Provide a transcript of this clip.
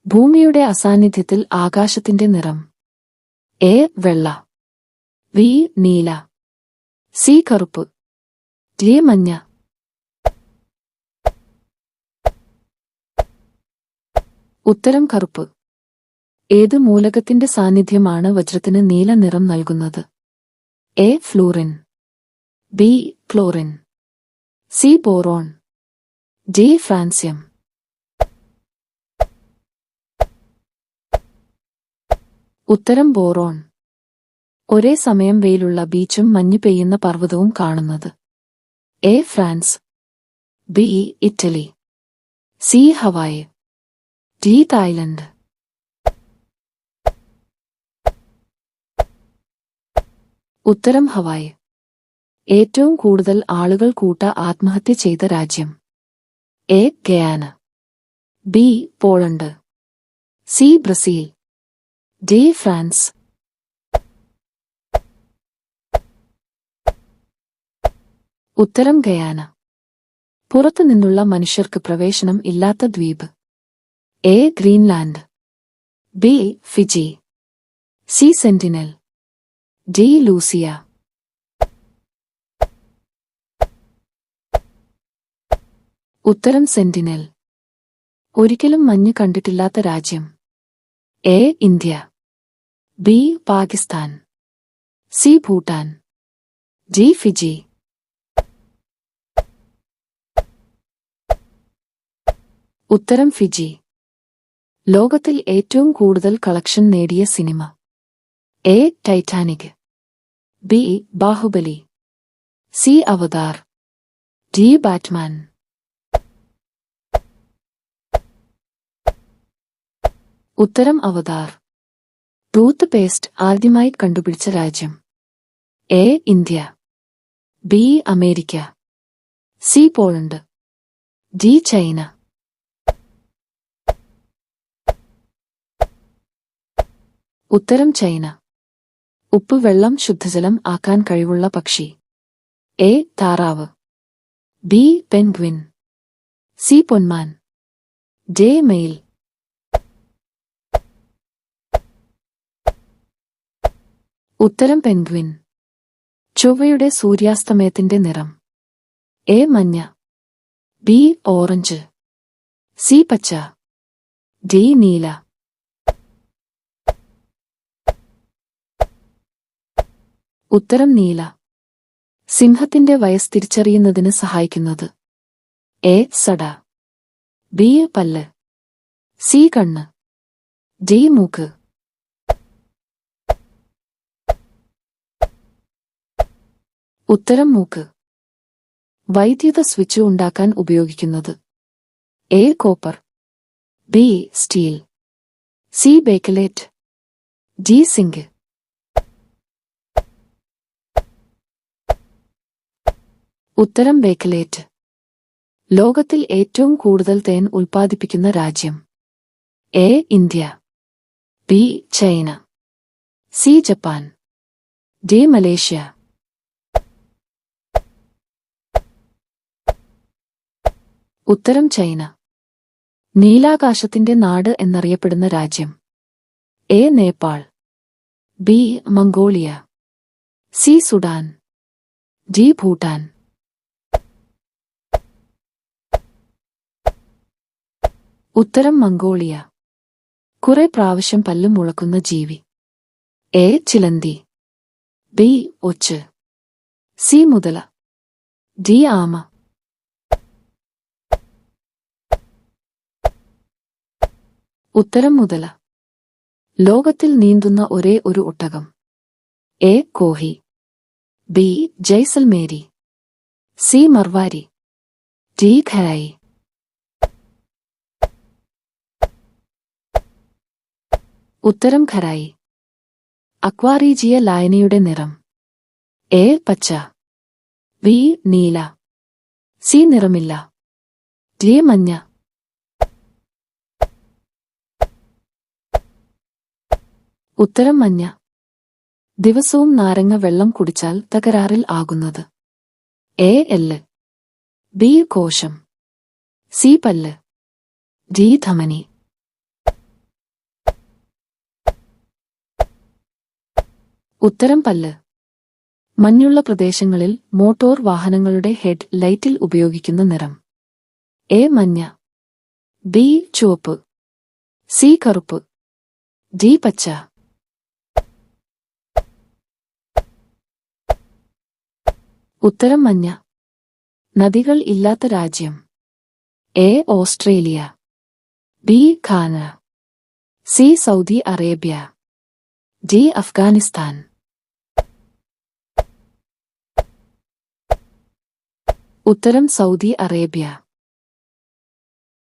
ഭൂമിയുടെ അസാന്നിധ്യത്തിൽ ആകാശത്തിന്റെ നിറം. എ വെള്ള, ബി നീല, സി കറുപ്പ്, ഡി മഞ്ഞ. ഉത്തരം കറുപ്പ്. ഏത് മൂലകത്തിന്റെ സാന്നിധ്യമാണ് വജ്രത്തിന് നീല നിറം നൽകുന്നത്? A fluorine, B chlorine, C boron, D francium. ഉത്തരം ബോറോൺ. ഒരേ സമയം വെയിലുള്ള ബീച്ചും മഞ്ഞ് പെയ്യുന്ന പർവ്വതവും കാണുന്നത്? A France, B Italy, C Hawaii, D Thailand. ഉത്തരം ഹവായ്. ഏറ്റവും കൂടുതൽ ആളുകൾ ആത്മഹത്യ ചെയ്ത രാജ്യം? A Guyana, B Poland, C Brazil, D France. ഉത്തരം ഗയാന. പുറത്തുനിന്നുള്ള മനുഷ്യർക്ക് പ്രവേശനം ഇല്ലാത്ത ദ്വീപ്? A Greenland, B Fiji, C sentinel, D Lucia. ഉത്തരം സെന്റിനൽ. ഒരിക്കലും മഞ്ഞ് കണ്ടിട്ടില്ലാത്ത രാജ്യം? A India, B Pakistan, C Bhutan, D Fiji. ഉത്തരം ഫിജി. ലോകത്തിൽ ഏറ്റവും കൂടുതൽ കളക്ഷൻ നേടിയ സിനിമ? A Titanic, B Baahubali, C Avatar, D Batman. ഉത്തരം അവതാർ. ടൂത്ത് പേസ്റ്റ് ആദ്യമായി കണ്ടുപിടിച്ച രാജ്യം? A India, B America, C Poland, D China. ഉത്തരം ചൈന. ഉപ്പ് വെള്ളം ശുദ്ധജലം ആക്കാൻ കഴിവുള്ള പക്ഷി? എ താറാവ്, ബി പെൻഗ്വിൻ, സി പൊന്മാൻ, ഡി മെയിൽ. ഉത്തരം പെൻഗ്വിൻ. ചൊവ്വയുടെ സൂര്യാസ്തമയത്തിന്റെ നിറം? എ മഞ്ഞ, ബി ഓറഞ്ച്, സി പച്ച, ഡി നീല. ഉത്തരം നീല. സിംഹത്തിന്റെ വയസ്സ് തിരിച്ചറിയുന്നതിന് സഹായിക്കുന്നത്? എ സട, ബി പല്ല്, സി കണ്ണ്, ഡി മൂക്ക്. ഉത്തരം മൂക്ക്. വൈദ്യുത സ്വിച്ച് ഉണ്ടാക്കാൻ ഉപയോഗിക്കുന്നത്? A copper, B steel, C bakelite, D zinc. ഉത്തരം ബേക്കലേറ്റ്. ലോകത്തിൽ ഏറ്റവും കൂടുതൽ തേൻ ഉൽപ്പാദിപ്പിക്കുന്ന രാജ്യം? A India, B China, C Japan, D Malaysia. ഉത്തരം ചൈന. നീലാകാശത്തിന്റെ നാട് എന്നറിയപ്പെടുന്ന രാജ്യം? A Nepal, B Mongolia, C Sudan, D Bhutan. ഉത്തരം മംഗോളിയ. കുറെ പ്രാവശ്യം പല്ല് മുളക്കുന്ന ജീവി? എ ചിലന്തി, ബി ഒച്ച്, സി മുതല, ഡി ആമ. ഉത്തരം മുതല. ലോകത്തിൽ നീന്തുന്ന ഒരേ ഒരു ഒട്ടകം? A Kohi, B Jaisalmeri, C Marwari, D Kharai. ഉത്തരം ഖരായി. അക്വാറീജിയ ലായനിയുടെ നിറം? എ പച്ച, ബി നീല, സി നിറമില്ല, ഡി മഞ്ഞ. ഉത്തരം മഞ്ഞ. ദിവസവും നാരങ്ങ വെള്ളം കുടിച്ചാൽ തകരാറിൽ ആകുന്നത്? എ എല്ല്, ബി കോശം, സി പല്ല്, ഡി ധമനി. ഉത്തരം പല്ല്. മഞ്ഞുള്ള പ്രദേശങ്ങളിൽ മോട്ടോർ വാഹനങ്ങളുടെ ഹെഡ് ലൈറ്റിൽ ഉപയോഗിക്കുന്ന നിറം. എ മഞ്ഞ, ബി ചുവപ്പ്, സി കറുപ്പ്, ഡി പച്ച. ഉത്തരം മഞ്ഞ. നദികൾ ഇല്ലാത്ത രാജ്യം. A Australia, B Ghana, C Saudi Arabia, D Afghanistan. ഉത്തരം സൗദി അറേബ്യ.